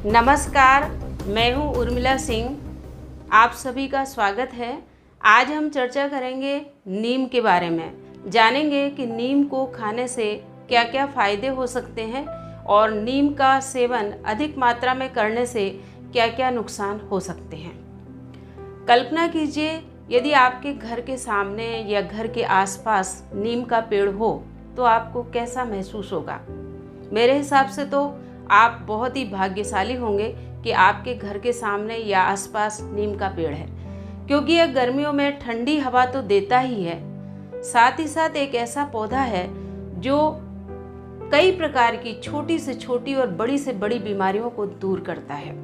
नमस्कार, मैं हूँ उर्मिला सिंह। आप सभी का स्वागत है। आज हम चर्चा करेंगे नीम के बारे में। जानेंगे कि नीम को खाने से क्या क्या फ़ायदे हो सकते हैं और नीम का सेवन अधिक मात्रा में करने से क्या क्या नुकसान हो सकते हैं। कल्पना कीजिए, यदि आपके घर के सामने या घर के आसपास नीम का पेड़ हो तो आपको कैसा महसूस होगा। मेरे हिसाब से तो आप बहुत ही भाग्यशाली होंगे कि आपके घर के सामने या आसपास नीम का पेड़ है, क्योंकि यह गर्मियों में ठंडी हवा तो देता ही है, साथ ही साथ एक ऐसा पौधा है जो कई प्रकार की छोटी से छोटी और बड़ी से बड़ी बीमारियों को दूर करता है।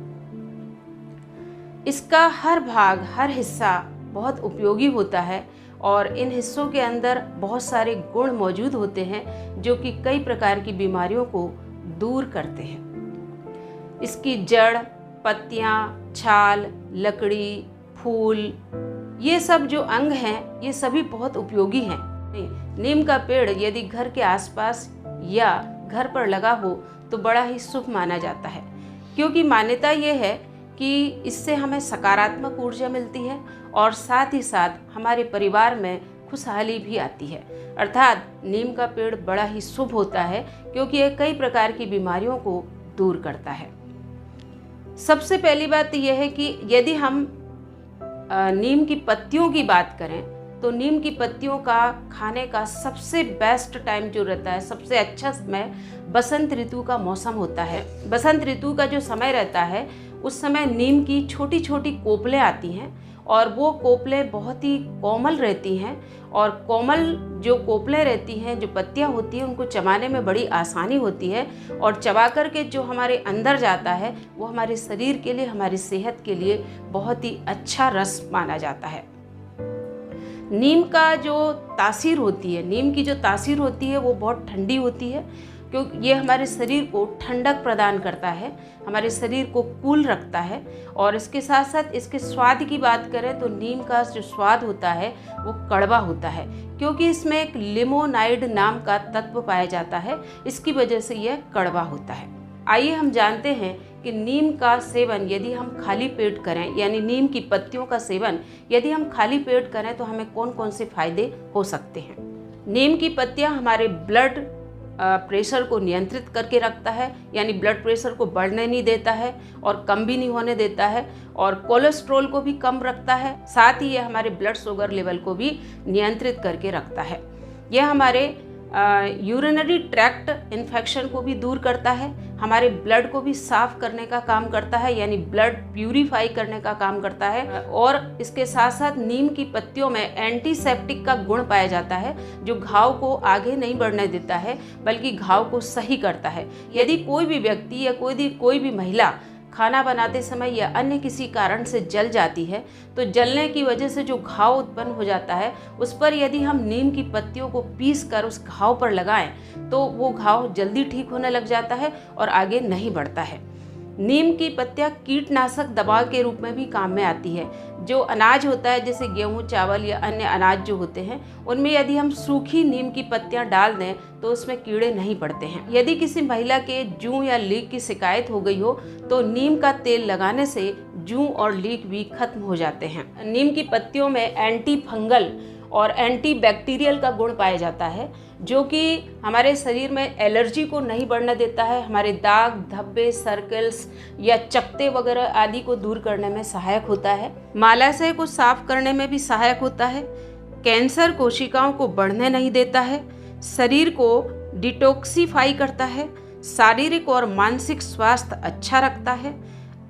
इसका हर भाग, हर हिस्सा बहुत उपयोगी होता है और इन हिस्सों के अंदर बहुत सारे गुण मौजूद होते हैं जो कि कई प्रकार की बीमारियों को दूर करते हैं। इसकी जड़, पत्तियां, छाल, लकड़ी, फूल, ये सब जो अंग हैं ये सभी बहुत उपयोगी हैं। नीम का पेड़ यदि घर के आसपास या घर पर लगा हो तो बड़ा ही शुभ माना जाता है, क्योंकि मान्यता ये है कि इससे हमें सकारात्मक ऊर्जा मिलती है और साथ ही साथ हमारे परिवार में खुशहाली भी आती है। अर्थात नीम का पेड़ बड़ा ही शुभ होता है, क्योंकि यह कई प्रकार की बीमारियों को दूर करता है। सबसे पहली बात यह है कि यदि हम नीम की पत्तियों की बात करें तो नीम की पत्तियों का खाने का सबसे बेस्ट टाइम जो रहता है, सबसे अच्छा समय बसंत ऋतु का मौसम होता है। बसंत ऋतु का जो समय रहता है उस समय नीम की छोटी छोटी कोपलें आती हैं और वो कोपलें बहुत ही कोमल रहती हैं और कोमल जो कोपलें रहती हैं, जो पत्तियां होती हैं, उनको चबाने में बड़ी आसानी होती है और चबा कर के जो हमारे अंदर जाता है वो हमारे शरीर के लिए, हमारी सेहत के लिए बहुत ही अच्छा रस माना जाता है। नीम का जो तासीर होती है, नीम की जो तासीर होती है वो बहुत ठंडी होती है, क्योंकि ये हमारे शरीर को ठंडक प्रदान करता है, हमारे शरीर को कूल रखता है। और इसके साथ साथ इसके स्वाद की बात करें तो नीम का जो स्वाद होता है वो कड़वा होता है, क्योंकि इसमें एक लिमोनाइड नाम का तत्व पाया जाता है, इसकी वजह से यह कड़वा होता है। आइए हम जानते हैं कि नीम का सेवन यदि हम खाली पेट करें, यानी नीम की पत्तियों का सेवन यदि हम खाली पेट करें तो हमें कौन कौन से फायदे हो सकते हैं। नीम की पत्तियां हमारे ब्लड प्रेशर को नियंत्रित करके रखता है, यानी ब्लड प्रेशर को बढ़ने नहीं देता है और कम भी नहीं होने देता है, और कोलेस्ट्रॉल को भी कम रखता है। साथ ही यह हमारे ब्लड शुगर लेवल को भी नियंत्रित करके रखता है। यह हमारे यूरिनरी ट्रैक्ट इन्फेक्शन को भी दूर करता है, हमारे ब्लड को भी साफ करने का काम करता है, यानी ब्लड प्यूरिफाई करने का काम करता है। और इसके साथ साथ नीम की पत्तियों में एंटीसेप्टिक का गुण पाया जाता है, जो घाव को आगे नहीं बढ़ने देता है बल्कि घाव को सही करता है। यदि कोई भी व्यक्ति या कोई भी महिला खाना बनाते समय या अन्य किसी कारण से जल जाती है तो जलने की वजह से जो घाव उत्पन्न हो जाता है उस पर यदि हम नीम की पत्तियों को पीस कर उस घाव पर लगाएं तो वो घाव जल्दी ठीक होने लग जाता है और आगे नहीं बढ़ता है। नीम की पत्तियां कीटनाशक दवा के रूप में भी काम में आती है। जो अनाज होता है, जैसे गेहूं, चावल या अन्य अनाज जो होते हैं, उनमें यदि हम सूखी नीम की पत्तियां डाल दें तो उसमें कीड़े नहीं पड़ते हैं। यदि किसी महिला के जूं या लीक की शिकायत हो गई हो तो नीम का तेल लगाने से जूं और लीक भी खत्म हो जाते हैं। नीम की पत्तियों में एंटी फंगल और एंटी बैक्टीरियल का गुण पाया जाता है, जो कि हमारे शरीर में एलर्जी को नहीं बढ़ने देता है, हमारे दाग, धब्बे, सर्कल्स या चकत्ते वगैरह आदि को दूर करने में सहायक होता है। मालाशय को साफ करने में भी सहायक होता है, कैंसर कोशिकाओं को बढ़ने नहीं देता है, शरीर को डिटॉक्सिफाई करता है, शारीरिक और मानसिक स्वास्थ्य अच्छा रखता है,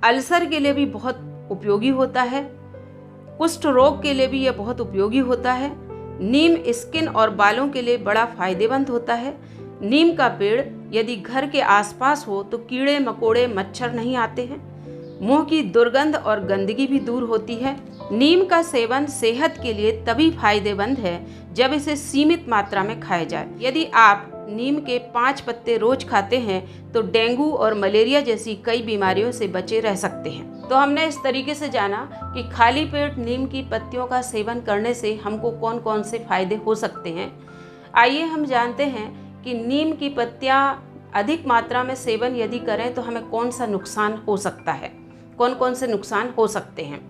अल्सर के लिए भी बहुत उपयोगी होता है, कुष्ठ रोग के लिए भी यह बहुत उपयोगी होता है। नीम स्किन और बालों के लिए बड़ा फायदेमंद होता है। नीम का पेड़ यदि घर के आसपास हो तो कीड़े मकोड़े, मच्छर नहीं आते हैं। मुंह की दुर्गंध और गंदगी भी दूर होती है। नीम का सेवन सेहत के लिए तभी फायदेमंद है जब इसे सीमित मात्रा में खाया जाए। यदि आप नीम के 5 पत्ते रोज खाते हैं तो डेंगू और मलेरिया जैसी कई बीमारियों से बचे रह सकते हैं। तो हमने इस तरीके से जाना कि खाली पेट नीम की पत्तियों का सेवन करने से हमको कौन कौन से फायदे हो सकते हैं। आइए हम जानते हैं कि नीम की पत्तियां अधिक मात्रा में सेवन यदि करें तो हमें कौन सा नुकसान हो सकता है, कौन कौन से नुकसान हो सकते हैं।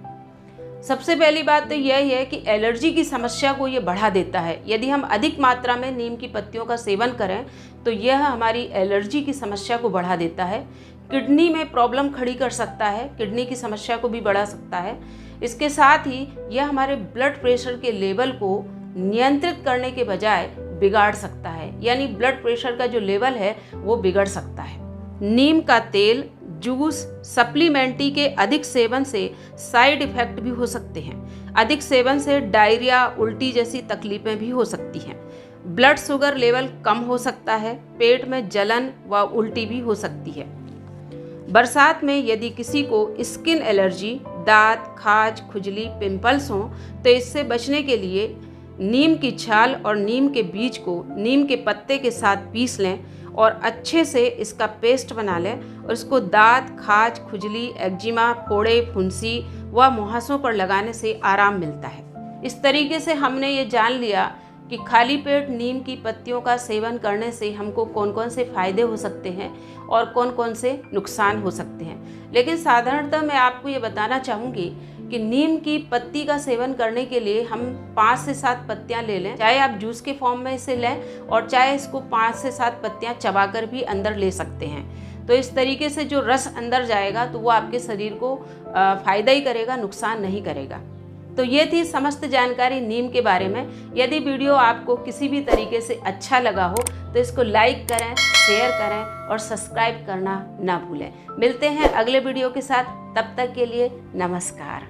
सबसे पहली बात तो यह है कि एलर्जी की समस्या को ये बढ़ा देता है। यदि हम अधिक मात्रा में नीम की पत्तियों का सेवन करें तो यह हमारी एलर्जी की समस्या को बढ़ा देता है। किडनी में प्रॉब्लम खड़ी कर सकता है, किडनी की समस्या को भी बढ़ा सकता है। इसके साथ ही यह हमारे ब्लड प्रेशर के लेवल को नियंत्रित करने के बजाय बिगाड़ सकता है, यानी ब्लड प्रेशर का जो लेवल है वो बिगड़ सकता है। नीम का तेल, जूस, सप्लीमेंटी के अधिक सेवन से साइड इफ़ेक्ट भी हो सकते हैं। अधिक सेवन से डायरिया, उल्टी जैसी तकलीफ़ें भी हो सकती हैं। ब्लड शुगर लेवल कम हो सकता है, पेट में जलन व उल्टी भी हो सकती है। बरसात में यदि किसी को स्किन एलर्जी, दांत, खाज, खुजली, पिंपल्स हों तो इससे बचने के लिए नीम की छाल और नीम के बीज को नीम के पत्ते के साथ पीस लें और अच्छे से इसका पेस्ट बना लें और इसको दांत, खाज, खुजली, एक्जिमा, फोड़े, फुंसी व मुहासों पर लगाने से आराम मिलता है। इस तरीके से हमने ये जान लिया कि खाली पेट नीम की पत्तियों का सेवन करने से हमको कौन कौन से फ़ायदे हो सकते हैं और कौन कौन से नुकसान हो सकते हैं। लेकिन साधारणतः मैं आपको ये बताना चाहूँगी कि नीम की पत्ती का सेवन करने के लिए हम 5 से 7 पत्तियां ले लें, चाहे आप जूस के फॉर्म में इसे लें और चाहे इसको 5 से 7 पत्तियां चबाकर भी अंदर ले सकते हैं। तो इस तरीके से जो रस अंदर जाएगा तो वो आपके शरीर को फ़ायदा ही करेगा, नुकसान नहीं करेगा। तो ये थी समस्त जानकारी नीम के बारे में। यदि वीडियो आपको किसी भी तरीके से अच्छा लगा हो तो इसको लाइक करें, शेयर करें और सब्सक्राइब करना ना भूलें। मिलते हैं अगले वीडियो के साथ, तब तक के लिए नमस्कार।